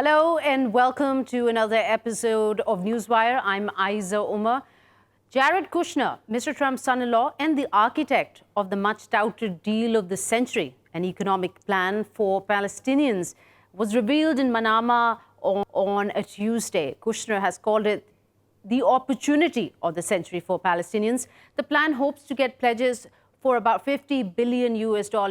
Hello and welcome to another episode of Newswire. I'm Ayza Omar. Jared Kushner, Mr. Trump's son-in-law and the architect of the much-touted deal of the century, an economic plan for Palestinians, was revealed in Manama on a Tuesday. Kushner has called it the opportunity of the century for Palestinians. The plan hopes to get pledges for about $50 billion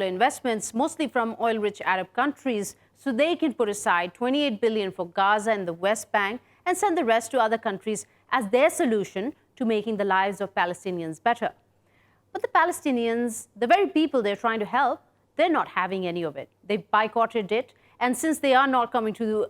investments, mostly from oil-rich Arab countries, so they can put aside $28 billion for Gaza and the West Bank and send the rest to other countries as their solution to making the lives of Palestinians better. But the Palestinians, the very people they're trying to help, they're not having any of it. They boycotted it. And since they are not coming to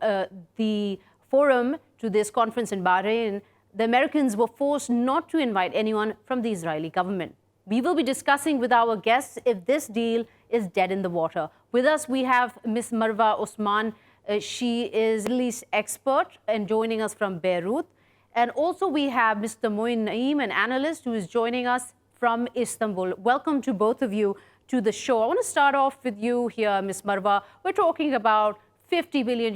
the forum, to this conference in Bahrain, the Americans were forced not to invite anyone from the Israeli government. We will be discussing with our guests if this deal is dead in the water. With us, we have Ms. Marwa Osman. She is a Middle East expert and joining us from Beirut. And also we have Mr. Moin Naim, an analyst who is joining us from Istanbul. Welcome to both of you to the show. I want to start off with you here, Ms. Marwa. We're talking about $50 billion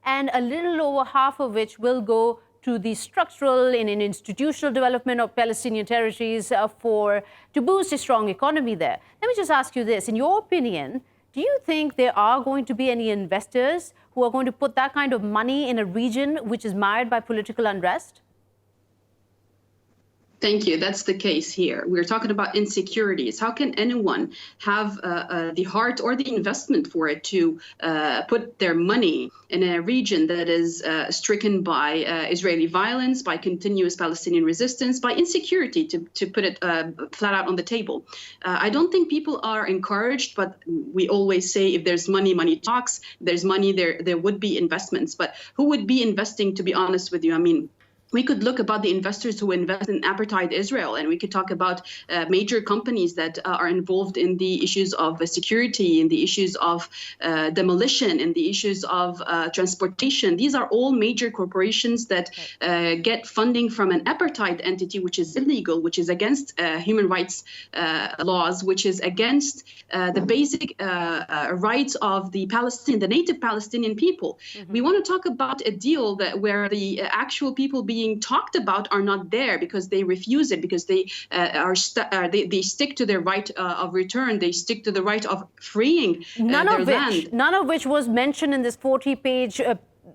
and a little over half of which will go to the structural and institutional development of Palestinian territories to boost a strong economy there. Let me just ask you this. In your opinion, do you think there are going to be any investors who are going to put that kind of money in a region which is mired by political unrest? Thank you. That's the case here. We're talking about insecurities. How can anyone have the heart or the investment for it to put their money in a region that is stricken by Israeli violence, by continuous Palestinian resistance, by insecurity, to put it flat out on the table? I don't think people are encouraged, but we always say if there's money, money talks. If there's money, there would be investments. But who would be investing, to be honest with you? I mean, we could look about the investors who invest in apartheid Israel, and we could talk about major companies that are involved in the issues of security, in the issues of demolition, in the issues of transportation. These are all major corporations that get funding from an apartheid entity, which is illegal, which is against human rights laws, which is against the basic rights of the native Palestinian people. Mm-hmm. We want to talk about a deal where the actual people being talked about are not there because they refuse it, because they they stick to their right of return. They stick to the right of freeing their land. None of which was mentioned in this 40-page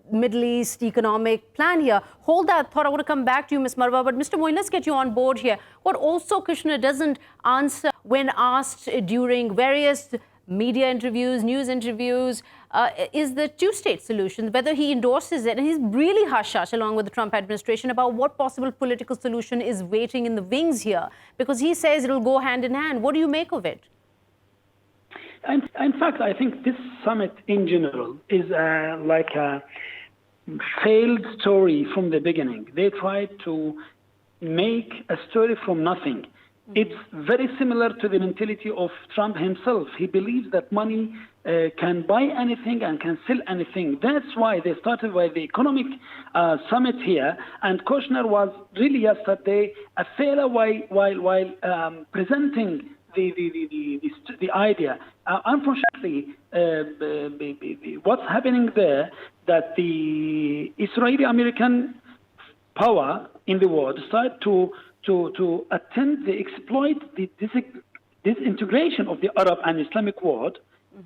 Middle East economic plan here. Hold that thought. I want to come back to you, Ms. Marwa. But Mr. Moin, let's get you on board here. What also Kushner doesn't answer when asked during various media interviews, news interviews, is the two-state solution, whether he endorses it. And he's really hush-hush along with the Trump administration about what possible political solution is waiting in the wings here, because he says it'll go hand in hand. What do you make of it? In fact, I think this summit in general is like a failed story from the beginning. They tried to make a story from nothing. It's very similar to the mentality of Trump himself. He believes that money can buy anything and can sell anything. That's why they started with the economic summit here. And Kushner was really yesterday a failure while presenting the idea. Unfortunately, what's happening there, that the Israeli-American power in the world start to exploit the disintegration of the Arab and Islamic world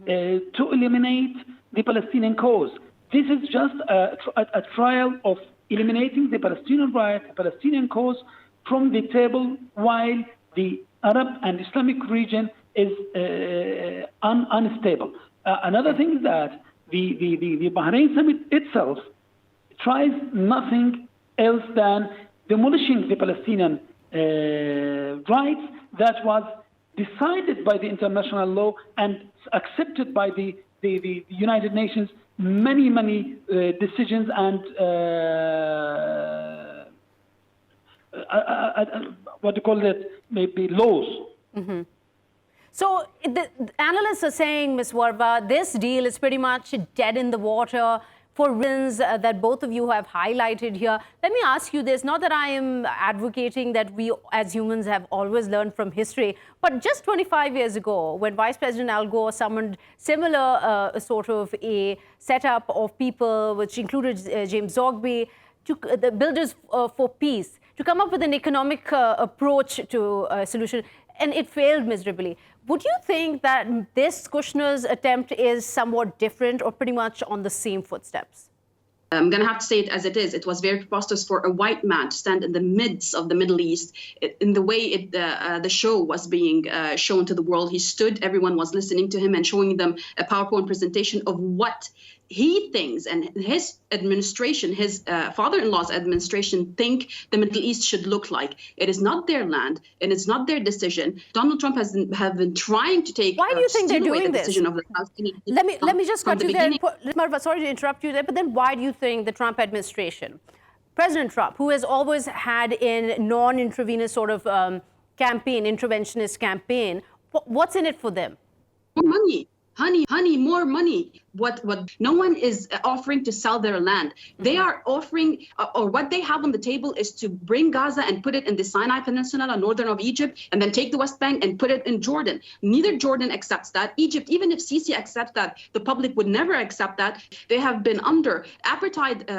to eliminate the Palestinian cause. This is just a trial of eliminating the Palestinian right, the Palestinian cause from the table, while the Arab and Islamic region is unstable. Another thing is that the Bahrain summit itself tries nothing else than demolishing the Palestinian rights that was decided by the international law and accepted by the United Nations, many decisions and what do you call it, maybe laws. Mm-hmm. So the analysts are saying, Ms. Marwa, this deal is pretty much dead in the water for reasons that both of you have highlighted here. Let me ask you this, not that I am advocating that we as humans have always learned from history, but just 25 years ago, when Vice President Al Gore summoned similar sort of a setup of people, which included James Zogby, to the Builders for Peace, to come up with an economic approach to a solution, and it failed miserably. Would you think that this Kushner's attempt is somewhat different or pretty much on the same footsteps? I'm going to have to say it as it is. It was very preposterous for a white man to stand in the midst of the Middle East. In the way the show was being shown to the world, he stood, everyone was listening to him and showing them a PowerPoint presentation of what he thinks and his administration, his father-in-law's administration, think the Middle East should look like. It is not their land and it's not their decision. Donald Trump have been trying to take. Why do you think they're doing this? Decision of the Palestinian. Let me just cut you there. Marwa, sorry to interrupt you there, but then why do you think the Trump administration, President Trump, who has always had a non-intravenous sort of campaign, interventionist campaign, what's in it for them? More money. Honey, more money. What no one is offering to sell their land. They are offering, or what they have on the table is to bring Gaza and put it in the Sinai Peninsula, northern of Egypt, and then take the West Bank and put it in Jordan. Neither Jordan accepts that. Egypt, even if Sisi accepts that, the public would never accept that. They have been under apartheid,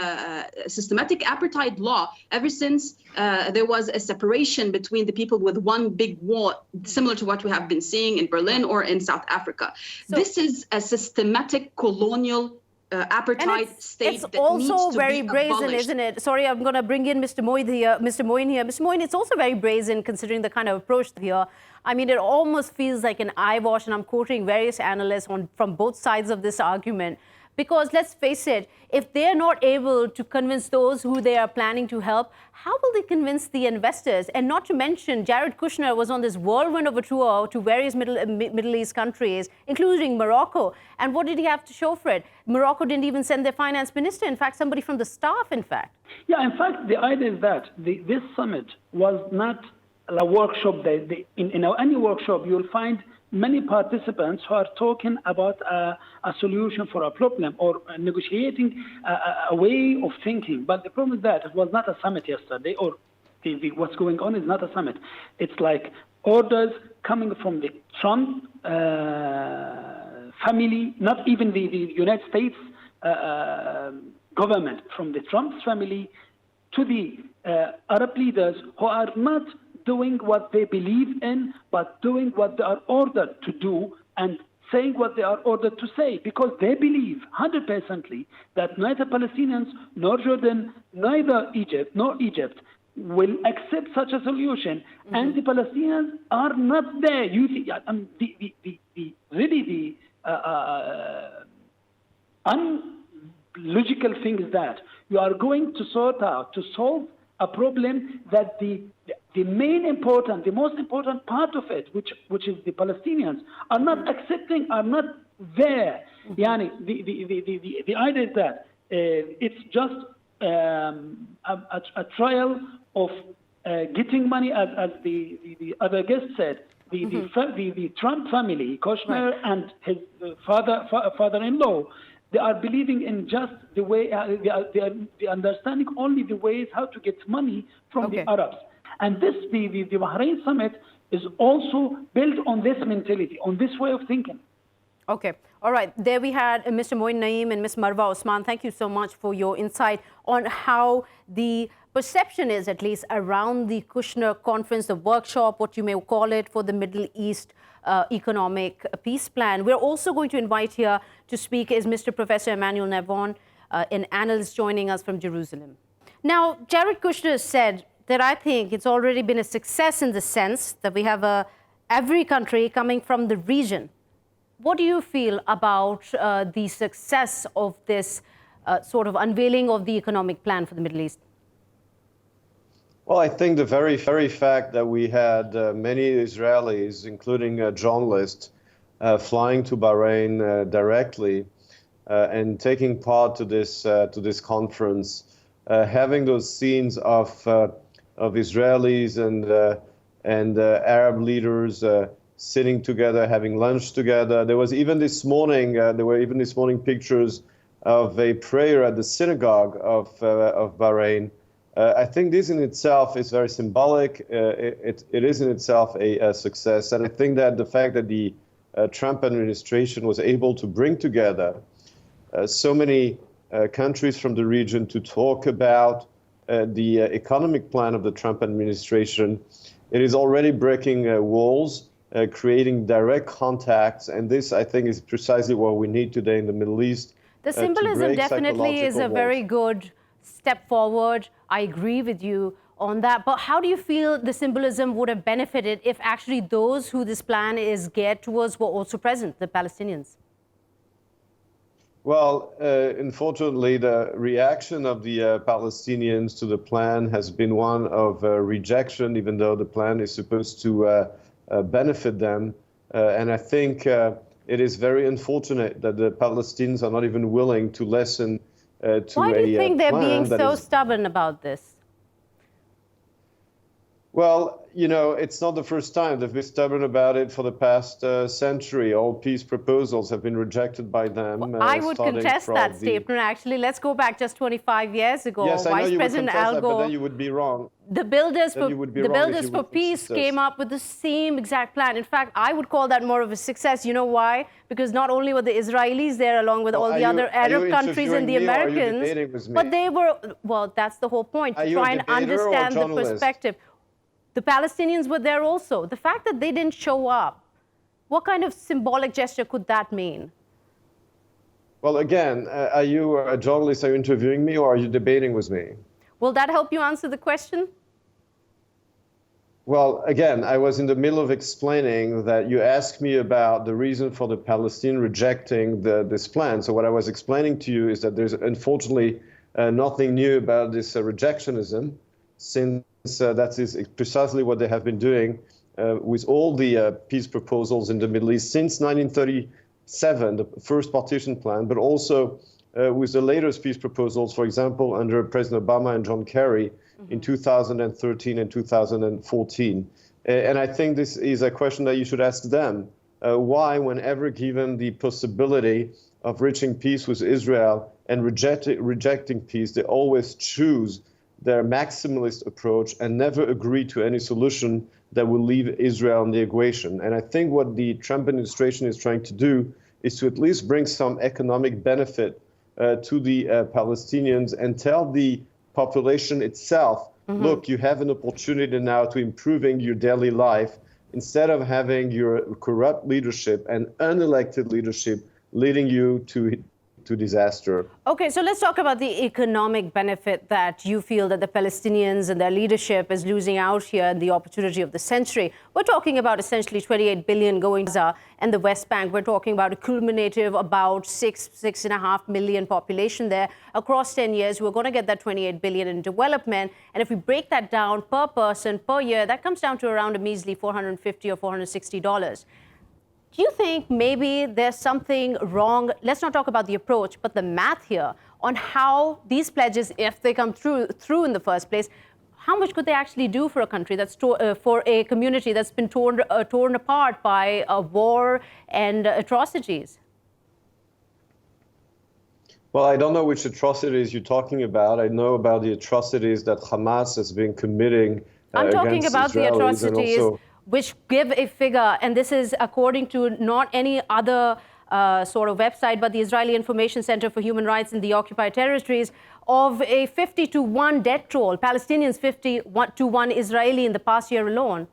systematic apartheid law ever since there was a separation between the people with one big wall, similar to what we have been seeing in Berlin or in South Africa. So, this is a systematic colonial apartheid state. It's also very brazen, isn't it? Sorry, I'm going to bring in Mr. Moin here. Mr. Moin, it's also very brazen considering the kind of approach here. I mean, it almost feels like an eyewash, and I'm quoting various analysts from both sides of this argument. Because let's face it, if they're not able to convince those who they are planning to help, how will they convince the investors? And not to mention, Jared Kushner was on this whirlwind of a tour to various Middle East countries, including Morocco. And what did he have to show for it? Morocco didn't even send their finance minister. In fact, somebody from the staff, in fact. Yeah, in fact, the idea is that this summit was not a workshop. In any workshop, you'll find many participants who are talking about a solution for a problem or negotiating a way of thinking. But the problem is that it was not a summit yesterday, or what's going on is not a summit. It's like orders coming from the Trump family, not even the United States government, from the Trump family to the Arab leaders who are not doing what they believe in, but doing what they are ordered to do and saying what they are ordered to say, because they believe 100% that neither Palestinians nor Jordan, neither Egypt nor Egypt will accept such a solution, and the Palestinians are not there. You see, the unlogical thing is that you are going to solve a problem that the most important part of it, which is the Palestinians, are not accepting, are not there. Yani, the idea is that it's just a trial of getting money, as the other guest said. The Trump family, Kushner and his father-in-law, they are believing in just the way, they are understanding only the ways how to get money from the Arabs. And the Bahrain summit is also built on this mentality, on this way of thinking. Okay. All right. There we had Mr. Moin Naim and Ms. Marwa Osman. Thank you so much for your insight on how the perception is, at least, around the Kushner conference, the workshop, what you may call it, for the Middle East economic peace plan. We're also going to invite here to speak is Mr. Professor Emmanuel Navon, an analyst joining us from Jerusalem. Now, Jared Kushner said that I think it's already been a success in the sense that we have every country coming from the region. What do you feel about the success of this sort of unveiling of the economic plan for the Middle East? Well, I think the very fact that we had many Israelis, including journalists, flying to Bahrain directly and taking part to this conference, having those scenes of Israelis and Arab leaders sitting together, having lunch together. There were even this morning pictures of a prayer at the synagogue of Bahrain. I think this in itself is very symbolic. It is in itself a success. And I think that the fact that the Trump administration was able to bring together so many countries from the region to talk about the economic plan of the Trump administration, it is already breaking walls, creating direct contacts. And this, I think, is precisely what we need today in the Middle East. The symbolism definitely is a very good step forward. I agree with you on that. But how do you feel the symbolism would have benefited if actually those who this plan is geared towards were also present, the Palestinians? Well, unfortunately, the reaction of the Palestinians to the plan has been one of rejection, even though the plan is supposed to benefit them. And I think it is very unfortunate that the Palestinians are not even willing to listen to a plan. Why do you think they're being so stubborn about this? Well, you know, it's not the first time. They've been stubborn about it for the past century. All peace proposals have been rejected by them. Well, I would contest that statement, actually. Let's go back just 25 years ago. Yes, I know Vice you President would contest Al that, Gore, but then you would be wrong. The Builders for Peace came up with the same exact plan. In fact, I would call that more of a success. You know why? Because not only were the Israelis there along with all the other Arab countries and the Americans, but they were, well, that's the whole point, to try and understand the perspective. The Palestinians were there also. The fact that they didn't show up, what kind of symbolic gesture could that mean? Well, again, are you a journalist? Are you interviewing me, or are you debating with me? Will that help you answer the question? Well, again, I was in the middle of explaining that you asked me about the reason for the Palestinians rejecting this plan. So what I was explaining to you is that there's unfortunately nothing new about this rejectionism, since that is precisely what they have been doing with all the peace proposals in the Middle East since 1937, the first partition plan, but also with the latest peace proposals, for example, under President Obama and John Kerry in 2013 and 2014. And I think this is a question that you should ask them. Why, whenever given the possibility of reaching peace with Israel and rejecting peace, they always choose their maximalist approach and never agree to any solution that will leave Israel in the equation. And I think what the Trump administration is trying to do is to at least bring some economic benefit to the Palestinians and tell the population itself, look, you have an opportunity now to improving your daily life instead of having your corrupt leadership and unelected leadership leading you to disaster. Okay, so let's talk about the economic benefit that you feel that the Palestinians and their leadership is losing out here in the opportunity of the century. We're talking about essentially 28 billion going to Gaza and the West Bank. We're talking about a cumulative about 6.5 million population there. Across 10 years, we're going to get that 28 billion in development. And if we break that down per person, per year, that comes down to around a measly $450 or $460. Do you think maybe there's something wrong? Let's not talk about the approach, but the math here on how these pledges, if they come through in the first place, how much could they actually do for a country that's for a community that's been torn apart by a war and atrocities? Well, I don't know which atrocities you're talking about. I know about the atrocities that Hamas has been committing I'm talking about the atrocities which give a figure, and this is according to not any other sort of website, but the Israeli Information Center for Human Rights in the occupied territories, of a 50-to-1 death toll, Palestinians 50-to-1 Israeli in the past year alone.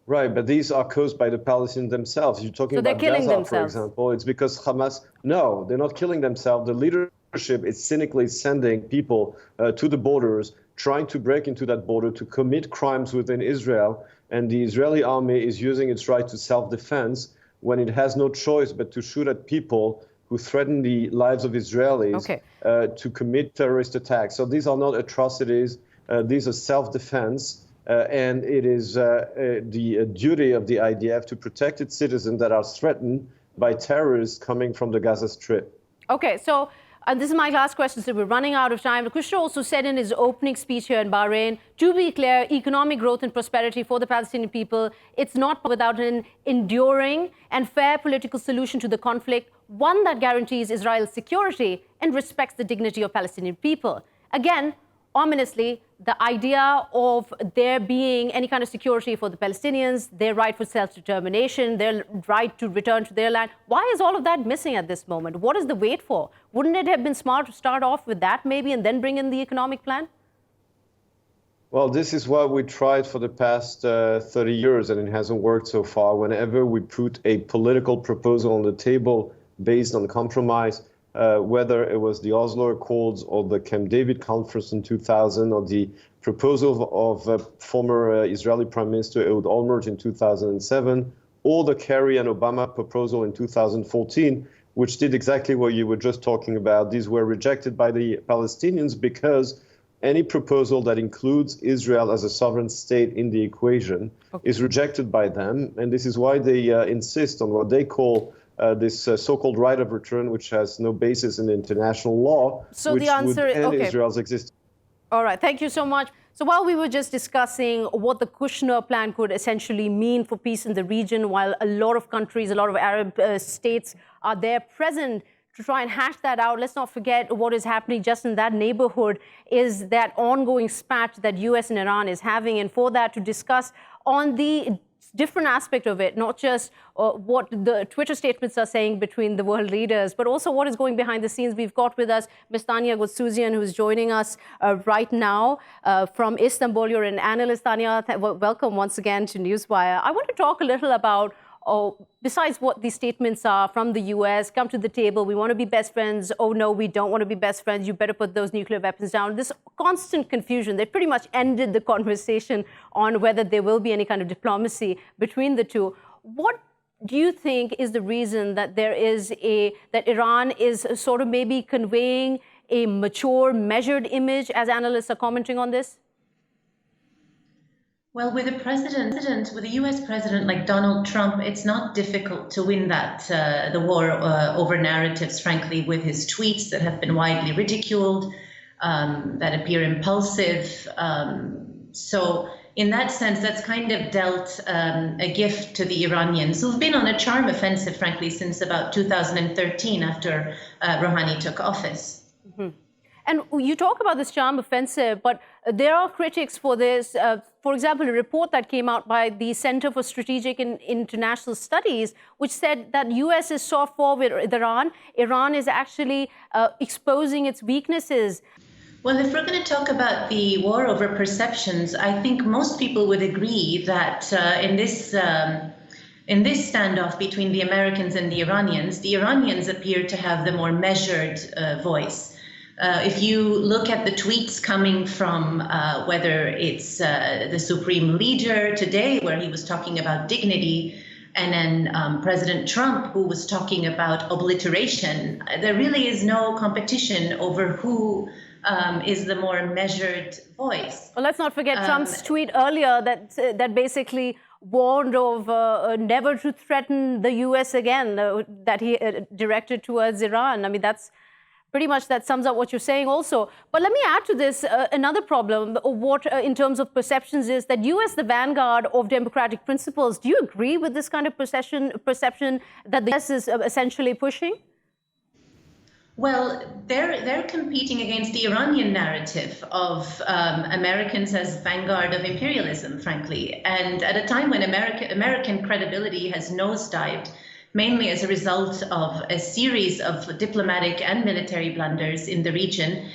Right, but these are caused by the Palestinians themselves. You're talking about Gaza, for example. It's because Hamas, no, they're not killing themselves. The leadership is cynically sending people to the borders, trying to break into that border to commit crimes within Israel. And the Israeli army is using its right to self-defense when it has no choice but to shoot at people who threaten the lives of Israelis to commit terrorist attacks. So these are not atrocities. These are self-defense. And it is the duty of the IDF to protect its citizens that are threatened by terrorists coming from the Gaza Strip. Okay, so And this is my last question, so we're running out of time. Kushner also said in his opening speech here in Bahrain, to be clear, economic growth and prosperity for the Palestinian people, it's not without an enduring and fair political solution to the conflict, one that guarantees Israel's security and respects the dignity of Palestinian people. Again, ominously, the idea of there being any kind of security for the Palestinians, their right for self-determination, their right to return to their land. Why is all of that missing at this moment? What is the wait for? Wouldn't it have been smart to start off with that maybe and then bring in the economic plan? Well, this is what we tried for the past 30 years, and it hasn't worked so far. Whenever we put a political proposal on the table based on compromise, whether it was the Oslo Accords or the Camp David Conference in 2000 or the proposal of former Israeli Prime Minister Ehud Olmert in 2007, or the Kerry and Obama proposal in 2014, which did exactly what you were just talking about. These were rejected by the Palestinians because any proposal that includes Israel as a sovereign state in the equation is rejected by them. And this is why they insist on what they call this so-called right of return, which has no basis in international law, so which the answer would end okay. Israel's existence. All right, thank you so much. So while we were just discussing what the Kushner plan could essentially mean for peace in the region, while a lot of countries, a lot of Arab states are there present to try and hash that out, let's not forget what is happening just in that neighborhood is that ongoing spat that US and Iran is having. And for that, to discuss on the different aspect of it, not just what the Twitter statements are saying between the world leaders, but also what is going behind the scenes. We've got with us Ms. Tanya Goudsouzian, who is joining us right now from Istanbul. You're an analyst, Tanya. Welcome once again to Newswire. I want to talk a little about, besides what these statements are from the US, come to the table, we want to be best friends, oh no, we don't want to be best friends, you better put those nuclear weapons down. This constant confusion, they pretty much ended the conversation on whether there will be any kind of diplomacy between the two. What do you think is the reason that that Iran is sort of maybe conveying a mature, measured image, as analysts are commenting on this? Well, with a US president like Donald Trump, it's not difficult to win the war over narratives, frankly, with his tweets that have been widely ridiculed, that appear impulsive. So in that sense, that's kind of dealt a gift to the Iranians, who've been on a charm offensive, frankly, since about 2013, after Rouhani took office. Mm-hmm. And you talk about this charm offensive, but there are critics for this. For example, a report that came out by the Center for Strategic and International Studies, which said that US is soft forward with Iran. Iran is actually exposing its weaknesses. Well, if we're going to talk about the war over perceptions, I think most people would agree that in this standoff between the Americans and the Iranians appear to have the more measured voice. If you look at the tweets coming from whether it's the Supreme Leader today, where he was talking about dignity, and then President Trump, who was talking about obliteration, there really is no competition over who is the more measured voice. Well, let's not forget Trump's tweet earlier that basically warned of never to threaten the US again, that he directed towards Iran. I mean, that's pretty much that sums up what you're saying also. But let me add to this another problem, in terms of perceptions, is that US, the vanguard of democratic principles. Do you agree with this kind of perception that the US is essentially pushing? Well, they're competing against the Iranian narrative of Americans as vanguard of imperialism, frankly. And at a time when American credibility has nosedived, mainly as a result of a series of diplomatic and military blunders in the region,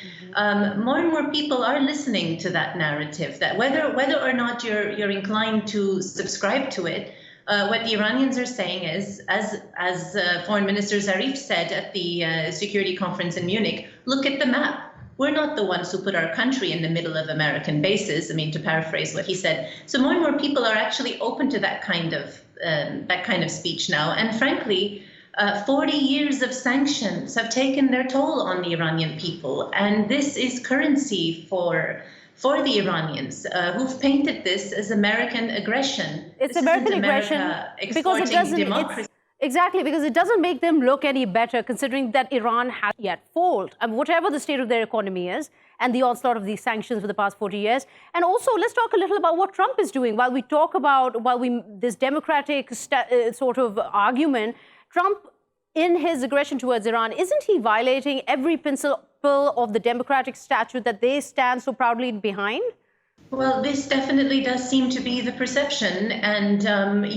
more and more people are listening to that narrative, that whether or not you're inclined to subscribe to it, what the Iranians are saying is, as Foreign Minister Zarif said at the security conference in Munich, look at the map. We're not the ones who put our country in the middle of American bases, I mean, to paraphrase what he said. So more and more people are actually open to that kind of speech now. And frankly, 40 years of sanctions have taken their toll on the Iranian people. And this is currency for the Iranians, who've painted this as American aggression. It's American aggression because Exactly, because it doesn't make them look any better considering that Iran has yet fallen, and whatever the state of their economy is, and the onslaught of these sanctions for the past 40 years. And also, let's talk a little about what Trump is doing. While this democratic sort of argument, Trump, in his aggression towards Iran, isn't he violating every principle of the democratic statute that they stand so proudly behind? Well, this definitely does seem to be the perception, and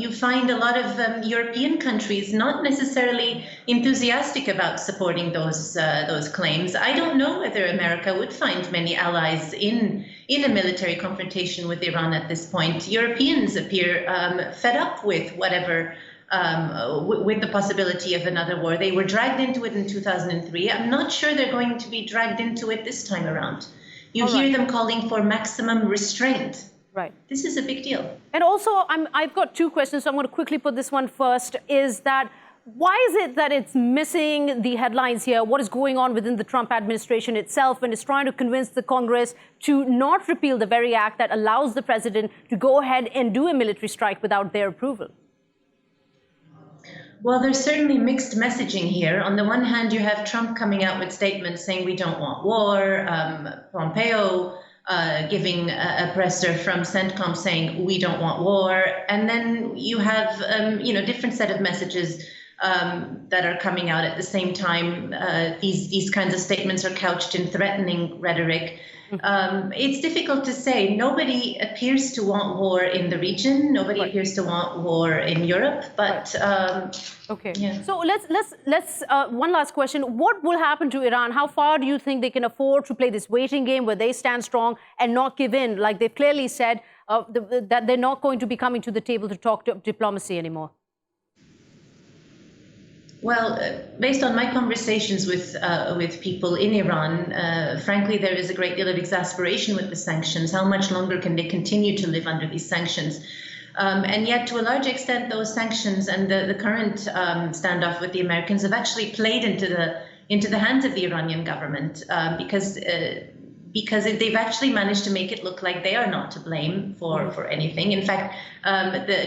you find a lot of European countries not necessarily enthusiastic about supporting those claims. I don't know whether America would find many allies in a military confrontation with Iran at this point. Europeans appear fed up with whatever. With the possibility of another war. They were dragged into it in 2003. I'm not sure they're going to be dragged into it this time around. You hear them calling for maximum restraint. Right. This is a big deal. And also, I've got two questions, so I'm going to quickly put this one first, is that why is it that it's missing the headlines here? What is going on within the Trump administration itself when it's trying to convince the Congress to not repeal the very act that allows the president to go ahead and do a military strike without their approval? Well, there's certainly mixed messaging here. On the one hand, you have Trump coming out with statements saying we don't want war, Pompeo giving a presser from CENTCOM saying we don't want war, and then you have different set of messages that are coming out at the same time. These kinds of statements are couched in threatening rhetoric. It's difficult to say. Nobody appears to want war in the region. Nobody appears to want war in Europe. But okay. Yeah. So let's one last question. What will happen to Iran? How far do you think they can afford to play this waiting game where they stand strong and not give in? Like they've clearly said that they're not going to be coming to the table to talk to diplomacy anymore. Well, based on my conversations with people in Iran, frankly, there is a great deal of exasperation with the sanctions. How much longer can they continue to live under these sanctions? And yet, to a large extent, those sanctions and the current standoff with the Americans have actually played into the hands of the Iranian government because they've actually managed to make it look like they are not to blame for anything. In fact,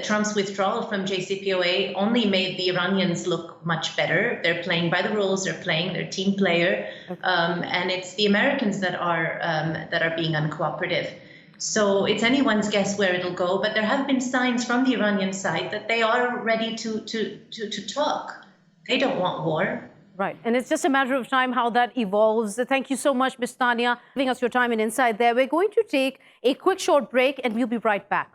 Trump's withdrawal from JCPOA only made the Iranians look much better. They're playing by the rules. They're playing their team player, and it's the Americans that are being uncooperative. So it's anyone's guess where it'll go. But there have been signs from the Iranian side that they are ready to talk. They don't want war. Right. And it's just a matter of time how that evolves. Thank you so much, Ms. Tanya, for giving us your time and insight there. We're going to take a quick short break and we'll be right back.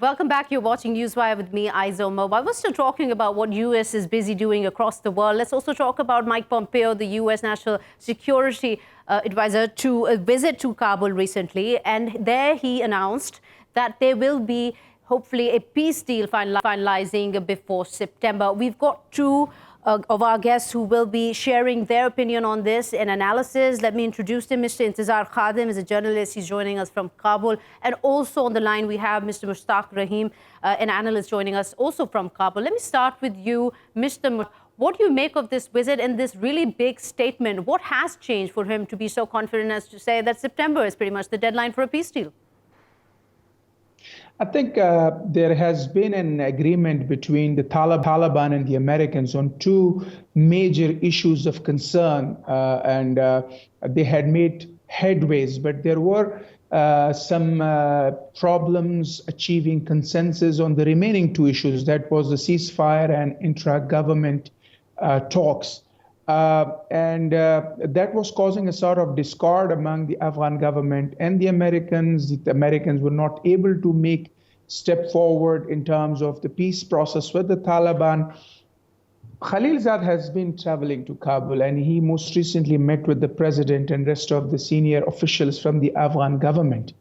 Welcome back. You're watching Newswire with me, Ayza Omar. While we're still talking about what U.S. is busy doing across the world, let's also talk about Mike Pompeo, the U.S. National Security Advisor, to a visit to Kabul recently. And there he announced that there will be hopefully a peace deal finalizing before September. We've got two of our guests who will be sharing their opinion on this and analysis. Let me introduce them. Mr. Intizar Khadim is a journalist. He's joining us from Kabul. And also on the line, we have Mr. Mushtaq Rahim, an analyst joining us also from Kabul. Let me start with you, Mr. What do you make of this visit and this really big statement? What has changed for him to be so confident as to say that September is pretty much the deadline for a peace deal? I think there has been an agreement between the Taliban and the Americans on two major issues of concern, and they had made headways, but there were some problems achieving consensus on the remaining two issues. That was the ceasefire and intra-government talks. And that was causing a sort of discord among the Afghan government and the Americans. The Americans were not able to make step forward in terms of the peace process with the Taliban. Khalilzad has been traveling to Kabul, and he most recently met with the president and rest of the senior officials from the Afghan government.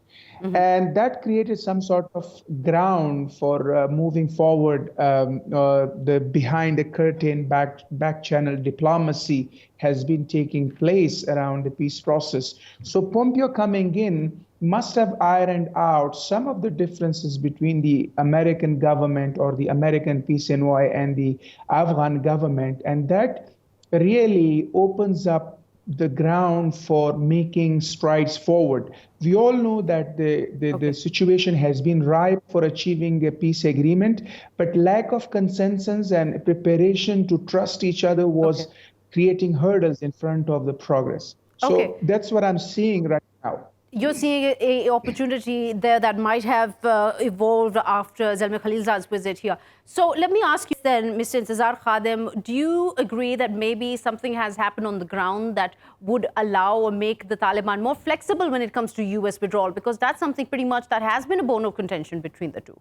Mm-hmm. And that created some sort of ground for moving forward. The behind the curtain back channel diplomacy has been taking place around the peace process. So Pompeo coming in must have ironed out some of the differences between the American government or the American peace envoy and the Afghan government. And that really opens up the ground for making strides forward. We all know that the situation has been ripe for achieving a peace agreement, but lack of consensus and preparation to trust each other was creating hurdles in front of the progress. So that's what I'm seeing right now. You're seeing an opportunity there that might have evolved after Zalmay Khalilzad's visit here. So let me ask you then, Mr. Intizar Khadim, do you agree that maybe something has happened on the ground that would allow or make the Taliban more flexible when it comes to U.S. withdrawal? Because that's something pretty much that has been a bone of contention between the two.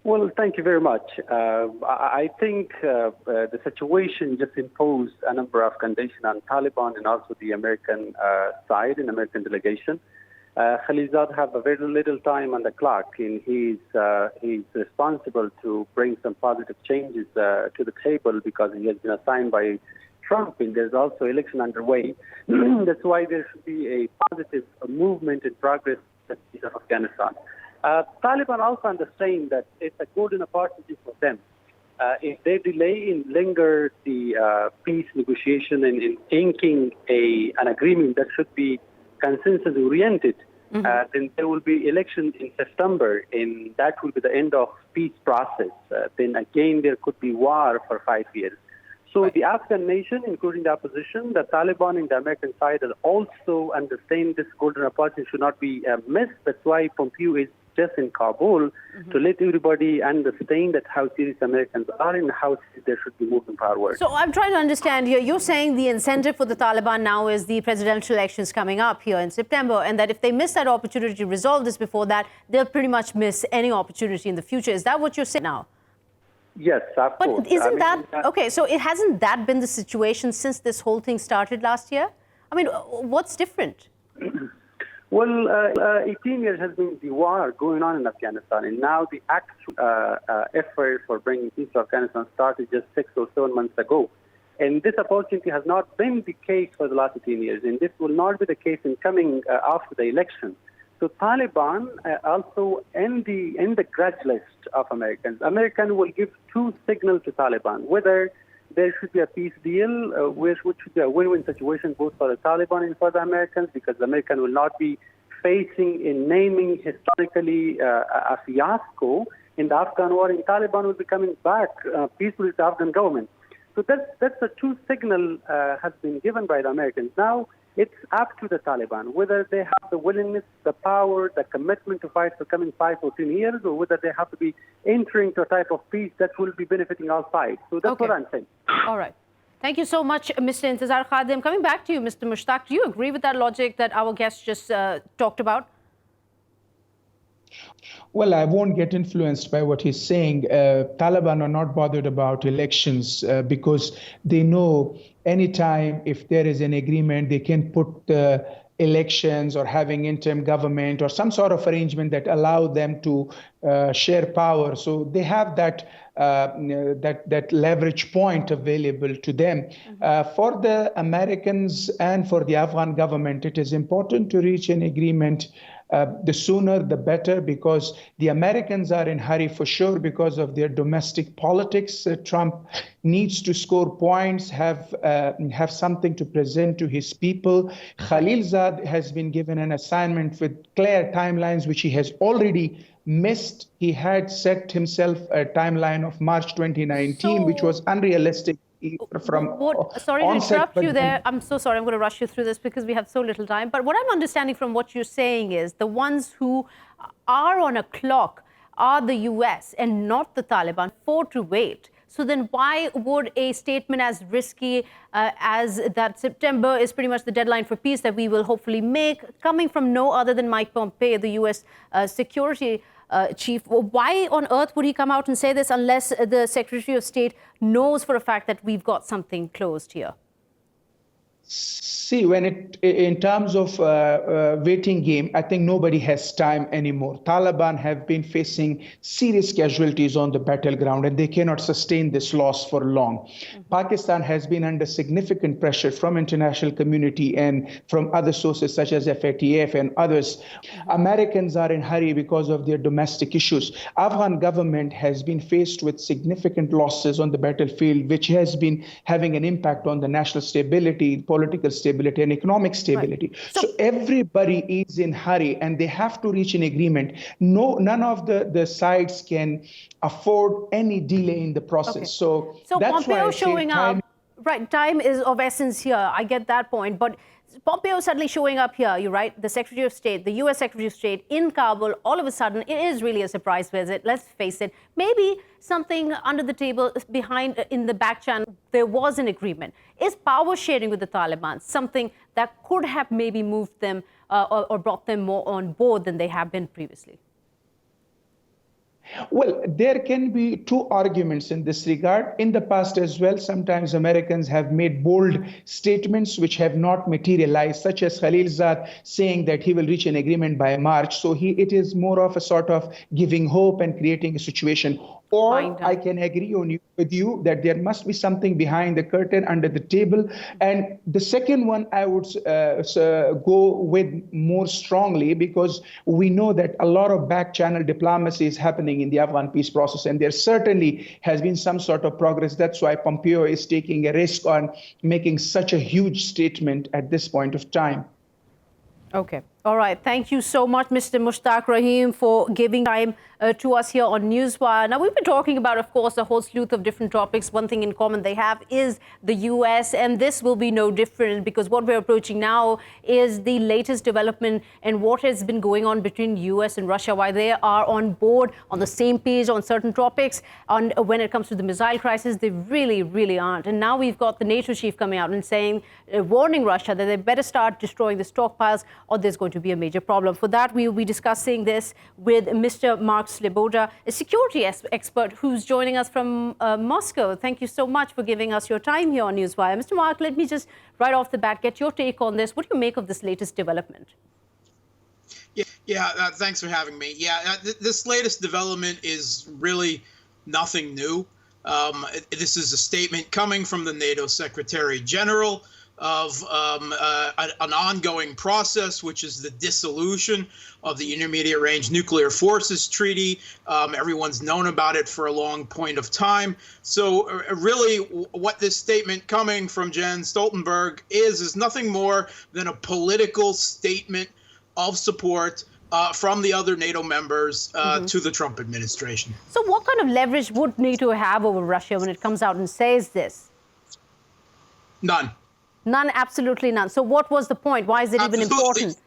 Well, thank you very much. I think the situation just imposed a number of conditions on Taliban and also the American side and American delegation. Khalilzad have a very little time on the clock, and he's responsible to bring some positive changes to the table because he has been assigned by Trump, and there's also election underway. That's why there should be a positive movement and progress in Afghanistan. Taliban also understand that it's a golden opportunity for them. If they delay and linger the peace negotiation and in inking an agreement that should be consensus-oriented, then there will be election in September, and that will be the end of peace process. Then again, there could be war for 5 years. So the Afghan nation, including the opposition, the Taliban and the American side, also understand this golden opportunity should not be missed. That's why Pompeo is just in Kabul to let everybody understand that how serious Americans are and how they should be moving forward. So I'm trying to understand here, you're saying the incentive for the Taliban now is the presidential elections coming up here in September, and that if they miss that opportunity to resolve this before that, they'll pretty much miss any opportunity in the future. Is that what you're saying now? Yes, of course. But isn't okay, so hasn't that been the situation since this whole thing started last year? I mean, what's different? Well, 18 years has been the war going on in Afghanistan, and now the actual effort for bringing peace to Afghanistan started just 6 or 7 months ago. And this opportunity has not been the case for the last 18 years, and this will not be the case in coming after the election. So Taliban also in the grudge list of Americans. Americans will give two signals to Taliban, whether there should be a peace deal, which should be a win-win situation both for the Taliban and for the Americans, because the Americans will not be facing in naming historically a fiasco in the Afghan war, and Taliban will be coming back peacefully to the Afghan government. So that's a true signal has been given by the Americans. Now it's up to the Taliban whether they have the willingness, the power, the commitment to fight for coming 5 or 10 years, or whether they have to be entering to a type of peace that will be benefiting all sides. So that's what I'm saying. All right. Thank you so much, Mr. Intizar Khadim. Coming back to you, Mr. Mushtaq, do you agree with that logic that our guest just talked about? Well, I won't get influenced by what he's saying. Taliban are not bothered about elections because they know anytime if there is an agreement, they can put elections or having interim government or some sort of arrangement that allow them to share power. So they have that leverage point available to them. For the Americans and for the Afghan government, it is important to reach an agreement. The sooner the better, because the Americans are in hurry for sure because of their domestic politics. Trump needs to score points, have something to present to his people. Khalilzad has been given an assignment with clear timelines, which he has already missed. He had set himself a timeline of March 2019, which was unrealistic. Sorry to interrupt you there. I'm so sorry. I'm going to rush you through this because we have so little time. But what I'm understanding from what you're saying is the ones who are on a clock are the US and not the Taliban, for to wait. So then why would a statement as risky as that September is pretty much the deadline for peace that we will hopefully make, coming from no other than Mike Pompeo, the US security chief, why on earth would he come out and say this unless the Secretary of State knows for a fact that we've got something closed here? See, in terms of waiting game, I think nobody has time anymore. Taliban have been facing serious casualties on the battleground, and they cannot sustain this loss for long. Pakistan has been under significant pressure from international community and from other sources such as FATF and others. Americans are in hurry because of their domestic issues. Afghan government has been faced with significant losses on the battlefield, which has been having an impact on the national stability, political stability, and economic stability. Right. So everybody is in hurry, and they have to reach an agreement. None of the sides can afford any delay in the process. Okay. So that's Pompeo why showing up, right? Time is of essence here. I get that point, but Pompeo suddenly showing up here, you're right, the Secretary of State, the US Secretary of State in Kabul, all of a sudden, it is really a surprise visit. Let's face it. Maybe something under the table behind in the back channel, there was an agreement. Is power sharing with the Taliban something that could have maybe moved them or brought them more on board than they have been previously? Well, there can be two arguments in this regard. In the past as well, sometimes Americans have made bold statements which have not materialized, such as Khalilzad saying that he will reach an agreement by March. So it is more of a sort of giving hope and creating a situation. Or I can agree with you that there must be something behind the curtain, under the table. And the second one, I would go with more strongly, because we know that a lot of back channel diplomacy is happening in the Afghan peace process, and there certainly has been some sort of progress. That's why Pompeo is taking a risk on making such a huge statement at this point of time. Okay. All right. Thank you so much, Mr. Mushtaq Rahim, for giving time to us here on Newswire. Now, we've been talking about, of course, a whole slew of different topics. One thing in common they have is the U.S., and this will be no different, because what we're approaching now is the latest development and what has been going on between U.S. and Russia, why they are on board, on the same page on certain topics. And when it comes to the missile crisis, they really, really aren't. And now we've got the NATO chief coming out and saying, warning Russia that they better start destroying the stockpiles or there's going to be a major problem. For that, we will be discussing this with Mr. Mark Sleboda, a security expert who's joining us from Moscow. Thank you so much for giving us your time here on Newswire. Mr. Mark, let me just right off the bat get your take on this. What do you make of this latest development? Thanks for having me. This latest development is really nothing new. This is a statement coming from the NATO Secretary General of an ongoing process, which is the dissolution of the Intermediate Range Nuclear Forces Treaty. Everyone's known about it for a long point of time. So really what this statement coming from Jens Stoltenberg is nothing more than a political statement of support from the other NATO members to the Trump administration. So what kind of leverage would NATO have over Russia when it comes out and says this? None. None, absolutely none. So what was the point? Why is it even important?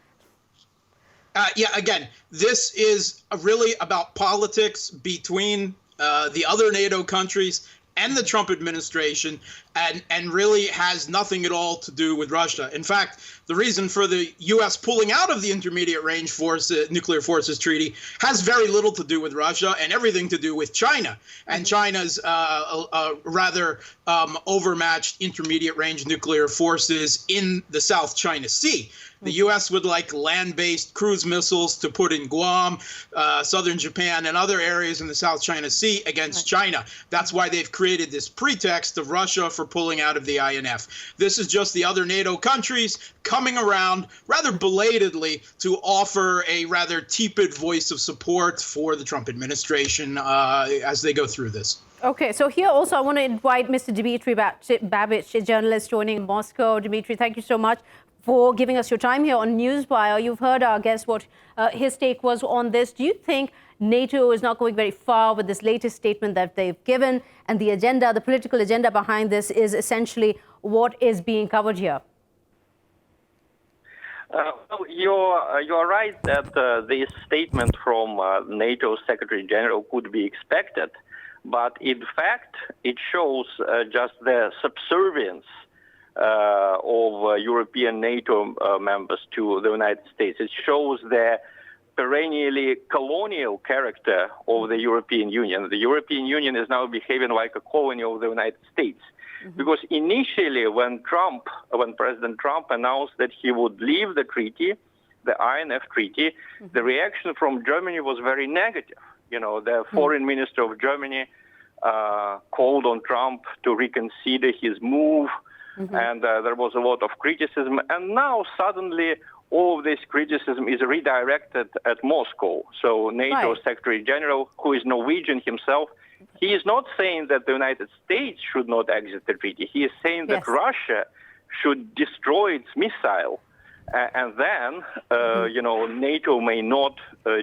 Again, this is really about politics between the other NATO countries and the Trump administration, and really has nothing at all to do with Russia. In fact, the reason for the U.S. pulling out of the Intermediate Range Nuclear Forces Treaty has very little to do with Russia and everything to do with China and China's rather overmatched Intermediate Range Nuclear Forces in the South China Sea. The U.S. would like land-based cruise missiles to put in Guam, southern Japan, and other areas in the South China Sea against China. That's why they've created this pretext of Russia for pulling out of the INF. This is just the other NATO countries coming around rather belatedly to offer a rather tepid voice of support for the Trump administration as they go through this. Okay, so here also I want to invite Mr. Dmitry Babich, a journalist joining in Moscow. Dmitry, thank you so much for giving us your time here on Newswire. You've heard our guest what his take was on this. Do you think NATO is not going very far with this latest statement that they've given, and the agenda, the political agenda behind this is essentially what is being covered here? Well, you're right that this statement from NATO Secretary General could be expected, but in fact it shows just the subservience of European NATO members to the United States. It shows the perennially colonial character of the European Union. The European Union is now behaving like a colony of the United States. Because initially, when President Trump announced that he would leave the treaty, the INF treaty, the reaction from Germany was very negative. The foreign minister of Germany called on Trump to reconsider his move, and there was a lot of criticism. And now suddenly all of this criticism is redirected at Moscow. So NATO Secretary General, who is Norwegian himself, he is not saying that the United States should not exit the treaty. He is saying that Russia should destroy its missile. And then, NATO may not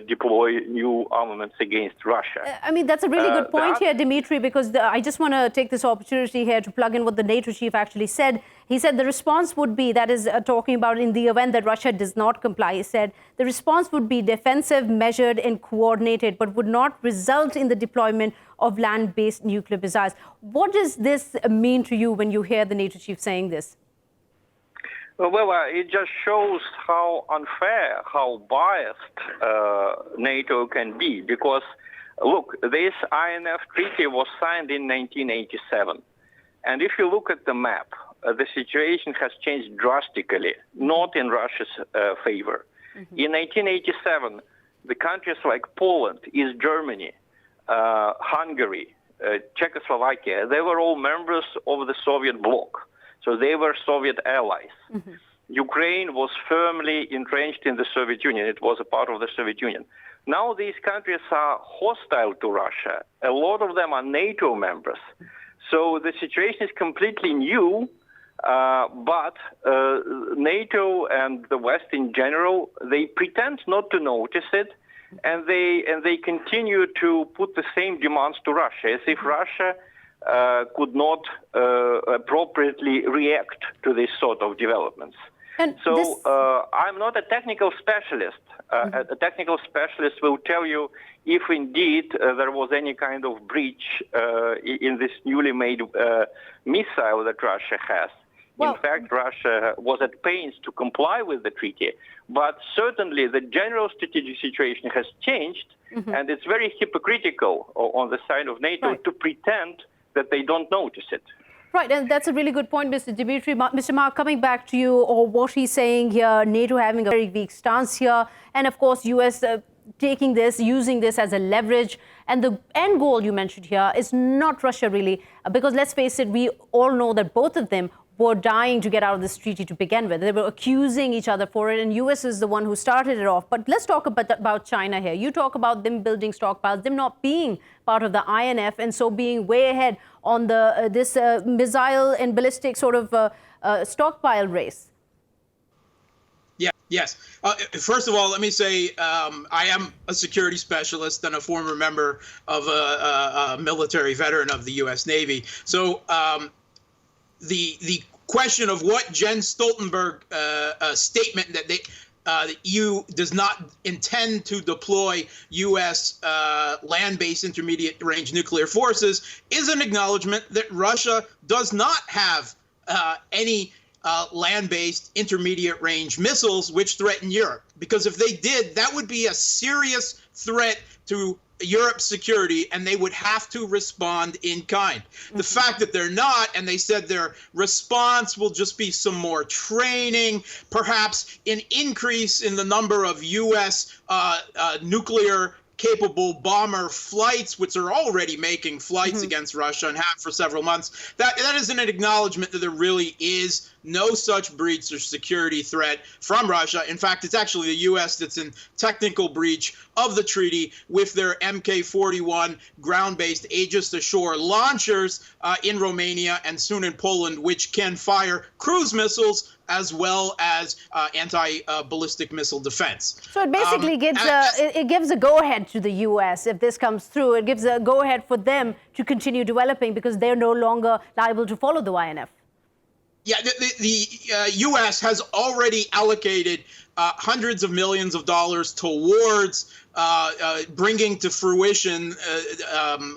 deploy new armaments against Russia. I mean, that's a really good point here, Dmitry, because I just want to take this opportunity here to plug in what the NATO chief actually said. He said the response would be, that is talking about in the event that Russia does not comply, he said the response would be defensive, measured and coordinated, but would not result in the deployment of land-based nuclear missiles. What does this mean to you when you hear the NATO chief saying this? Well, it just shows how unfair, how biased NATO can be. Because, look, this INF treaty was signed in 1987. And if you look at the map, the situation has changed drastically, not in Russia's favor. In 1987, the countries like Poland, East Germany, Hungary, Czechoslovakia, they were all members of the Soviet bloc. So they were Soviet allies. Ukraine was firmly entrenched in the Soviet Union. It was a part of the Soviet Union. Now these countries are hostile to Russia. A lot of them are NATO members. So the situation is completely new, but NATO and the West in general, they pretend not to notice it, and they continue to put the same demands to Russia, as if Russia could not appropriately react to this sort of developments. And so I'm not a technical specialist. A technical specialist will tell you if indeed there was any kind of breach in this newly made missile that Russia has. In fact, Russia was at pains to comply with the treaty. But certainly the general strategic situation has changed, and it's very hypocritical on the side of NATO to pretend that they don't notice it. Right, and that's a really good point, Mr. Dmitry. Mr. Mark, coming back to you, or what he's saying here, NATO having a very weak stance here, and of course, US taking this, using this as a leverage. And the end goal you mentioned here is not Russia, really, because let's face it, we all know that both of them were dying to get out of this treaty to begin with. They were accusing each other for it, and US is the one who started it off. But let's talk about China here. You talk about them building stockpiles, them not being part of the INF, and so being way ahead on the this missile and ballistic sort of stockpile race. Yeah. Yes. First of all, let me say I am a security specialist and a former member of a military veteran of the U.S. Navy. So the question of what Jens Stoltenberg statement that the EU does not intend to deploy U.S. land-based intermediate-range nuclear forces is an acknowledgement that Russia does not have any land-based intermediate-range missiles which threaten Europe. Because if they did, that would be a serious threat to Europe's security, and they would have to respond in kind. The fact that they're not, and they said their response will just be some more training, perhaps an increase in the number of U.S. nuclear-capable bomber flights, which are already making flights against Russia and have for several months. That is an acknowledgement that there really is no such breach or security threat from Russia. In fact, it's actually the U.S. that's in technical breach of the treaty with their Mk-41 ground-based Aegis-to-shore launchers in Romania and soon in Poland, which can fire cruise missiles as well as anti-ballistic missile defense. So it basically gives a go-ahead to the U.S. if this comes through. It gives a go-ahead for them to continue developing because they're no longer liable to follow the INF. Yeah, the U.S. has already allocated hundreds of millions of dollars towards bringing to fruition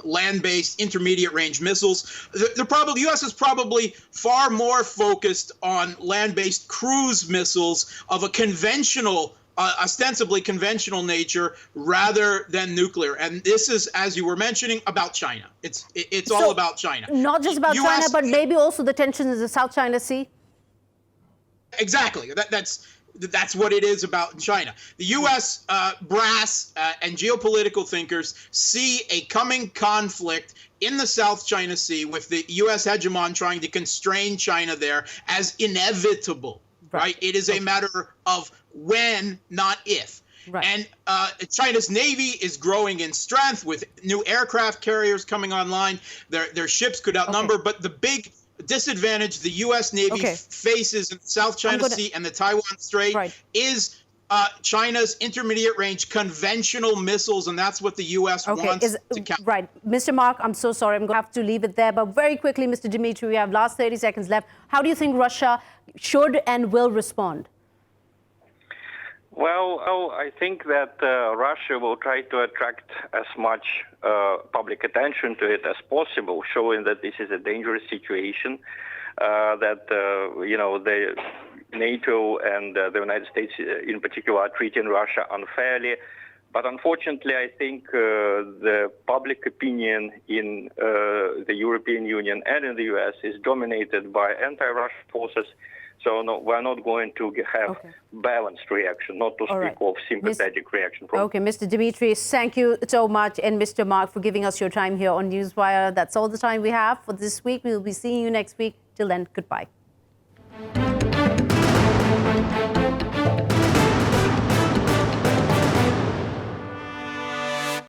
land-based intermediate-range missiles. The U.S. is probably far more focused on land-based cruise missiles of a conventional ostensibly conventional nature rather than nuclear. And this is, as you were mentioning, about China. It's all about China. Not just about China, but maybe also the tensions in the South China Sea. Exactly. That's what it is about China. The U.S. Brass and geopolitical thinkers see a coming conflict in the South China Sea with the U.S. hegemon trying to constrain China there as inevitable, right? It is a matter of when, not if. Right. And China's Navy is growing in strength with new aircraft carriers coming online. Their ships could outnumber, but the big disadvantage the U.S. Navy faces in the South China Sea and the Taiwan Strait is China's intermediate range conventional missiles, and that's what the U.S. wants to counter. Right. Mr. Mark, I'm so sorry. I'm going to have to leave it there. But very quickly, Mr. Dmitry, we have last 30 seconds left. How do you think Russia should and will respond? Well, I think that Russia will try to attract as much public attention to it as possible, showing that this is a dangerous situation, that, the NATO and the United States in particular are treating Russia unfairly. But unfortunately, I think the public opinion in the European Union and in the US is dominated by anti-Russian forces. So no, we're not going to have balanced reaction, not to speak of sympathetic reaction. Okay, Mr. Dmitry, thank you so much. And Mr. Mark, for giving us your time here on Newswire. That's all the time we have for this week. We'll be seeing you next week. Till then, goodbye.